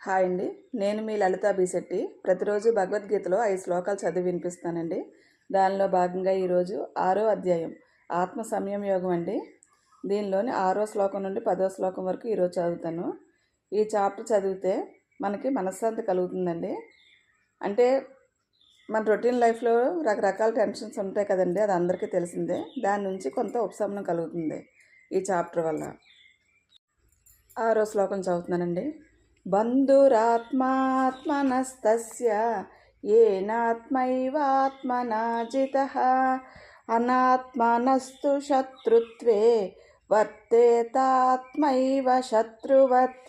Hi అండి, నేను మీ లలితా బీశెట్టి. ప్రతిరోజు భగవద్గీతలో 5 శ్లోకాలు చదివి వినిపిస్తానండి. దానిలో భాగంగా ఈరోజు 6వ అధ్యాయం ఆత్మ సంయమ యోగం అండి. దీనిలోని 6వ శ్లోకం నుండి 10వ శ్లోకం వరకు ఈరోజు చదువుతాను. ఈ చాప్టర్ చదివితే మనకి మనశ్శాంతి కలుగుతుందండి. అంటే మన రొటీన్ లైఫ్లో రకరకాల టెన్షన్స్ ఉంటాయి కదండి, అది అందరికీ తెలిసిందే. దాని నుంచి కొంత ఉపశమనం కలుగుతుంది ఈ చాప్టర్ వల్ల. 6వ శ్లోకం చదువుతున్నానండి. బంధురాత్మాత్మనస్తస్య येनात्मैवात्मना जितः अनात्मनस्तु शत्रुत्वे వర్తేతాత్మైవ శత్రువత్.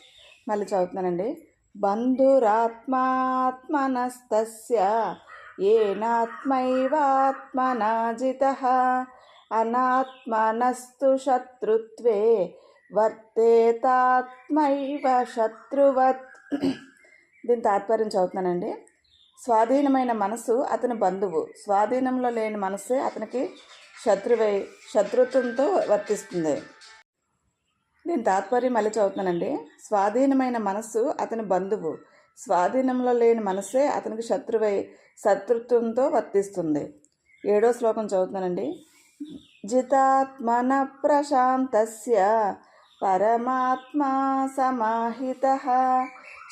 మళ్ళీ చదువుతున్నానండి. బంధురాత్మాత్మనస్తస్య येनात्मैवात्मना जितः अनात्मनस्तु शत्रुत्वे వర్తేతాత్మైవ శత్రువత్. దీని తాత్పర్యం చదువుతున్నానండి. స్వాధీనమైన మనసు అతని బంధువు, స్వాధీనంలో లేని మనసే అతనికి శత్రుత్వంతో వర్తిస్తుంది. దీని తాత్పర్యం మళ్ళీ చదువుతున్నానండి. స్వాధీనమైన మనస్సు అతని బంధువు, స్వాధీనంలో లేని మనసే అతనికి శత్రుత్వంతో వర్తిస్తుంది. 7వ శ్లోకం చదువుతున్నానండి. జితాత్మన ప్రశాంతస్య పరమాత్మా సమాహితః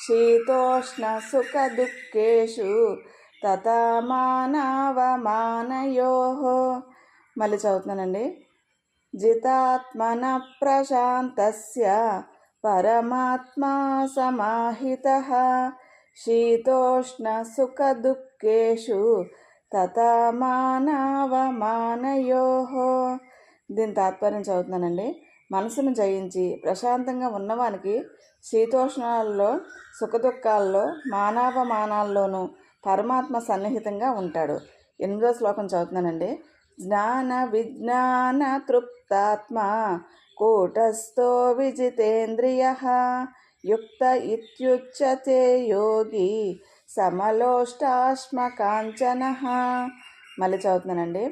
శీతోష్ణ సుఖ దుఃఖేషు తథా మానవమానయోః. మళ్ళీ చదువుతున్నానండి. జితాత్మన ప్రశాంతస్య పరమాత్మా సమాహితః శీతోష్ణ సుఖ దుఃఖేషు తథా మానవమానయోః. దీని తాత్పర్యం చదువుతున్నానండి. మనసును జయించి ప్రశాంతంగా ఉన్నవానికి శీతోష్ణాల్లో సుఖదుఖాల్లో మానవమానాల్లోనూ పరమాత్మ సన్నిహితంగా ఉంటాడు. 8వ శ్లోకం చదువుతున్నానండి. జ్ఞాన విజ్ఞాన తృప్తాత్మ కూటస్థో విజితేంద్రియః యుక్త ఇత్యుచ్యతే యోగి సమలోష్టాశ్మకాంచనః. మళ్ళీ చదువుతున్నానండి.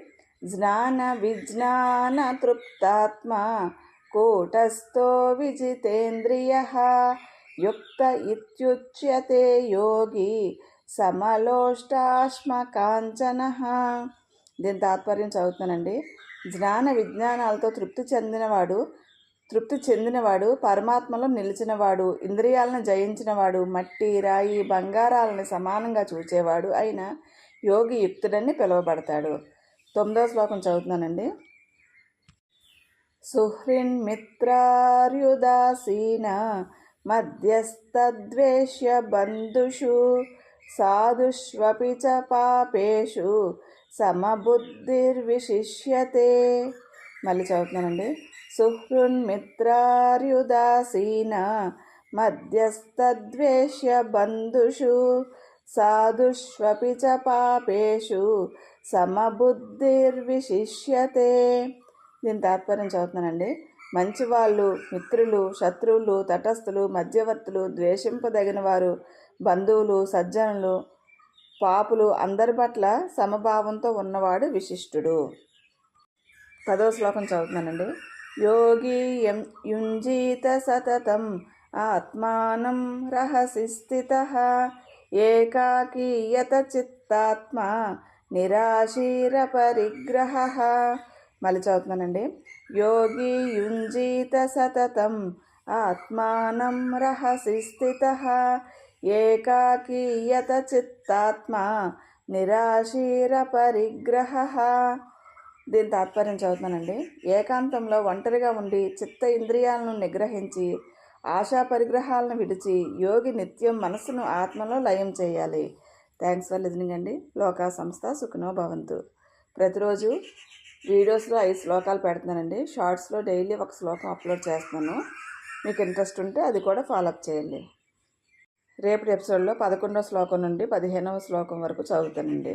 జ్ఞాన విజ్ఞాన తృప్తాత్మ కూటస్థో విజితేంద్రియః యుక్త ఇత్యుచ్యతే యోగి సమలోష్టాశ్మకాంచనః. దీని తాత్పర్యం చదువుతున్నానండి. జ్ఞాన విజ్ఞానాలతో తృప్తి చెందినవాడు పరమాత్మలో నిలిచినవాడు, ఇంద్రియాలను జయించినవాడు, మట్టి రాయి బంగారాలను సమానంగా చూచేవాడు అయిన యోగి యుక్తుడని పిలువబడతాడు. 9వ శ్లోకం చదువుతున్నానండి. సుహృన్మిత్రార్యుదాసీన మధ్యస్థద్వేష్య బంధుషు సాధుష్వపి చ పాపేషు సమబుద్ధిర్విశిష్యతే. మళ్ళీ చదువుతున్నానండి. సుహృన్మిత్రార్యుదాసీన మధ్యస్థద్వేష్య బంధుషు సాధుష్వపి చ పాపేషు సమబుద్ధిర్విశిష్యతే. దీని తాత్పర్యం చదువుతున్నానండి. మంచివాళ్ళు, మిత్రులు, శత్రువులు, తటస్థులు, మధ్యవర్తులు, ద్వేషింపదగిన వారు, బంధువులు, సజ్జనులు, పాపులు అందరి పట్ల సమభావంతో ఉన్నవాడు విశిష్టుడు. 10వ శ్లోకం చదువుతున్నానండి. యోగి యుంజీత సతతం ఆత్మానం రహసి స్థితః ఏకాకీయత చిత్తాత్మ నిరాశీర పరిగ్రహః. మళ్ళీ చదువుతున్నానండి. యోగి యుంజీత సతతం ఆత్మానం రహసి స్థితః ఏకాకీయత చిత్తాత్మ నిరాశీర పరిగ్రహః. దీని తాత్పర్యం చదువుతున్నానండి. ఏకాంతంలో ఒంటరిగా ఉండి చిత్త ఇంద్రియాలను నిగ్రహించి ఆశా పరిగ్రహాలను విడిచి యోగి నిత్యం మనసును ఆత్మలో లయం చేయాలి. థ్యాంక్స్ ఫర్ లిజనింగ్ అండి. లోకా సంస్థ సుఖినో భవంతు. ప్రతిరోజు వీడియోస్లో 5 శ్లోకాలు పెడుతున్నానండి. షార్ట్స్లో డైలీ ఒక శ్లోకం అప్లోడ్ చేస్తున్నాను. మీకు ఇంట్రెస్ట్ ఉంటే అది కూడా ఫాలోఅప్ చేయండి. రేపటి ఎపిసోడ్లో 11వ శ్లోకం నుండి 15వ శ్లోకం వరకు చదువుతానండి.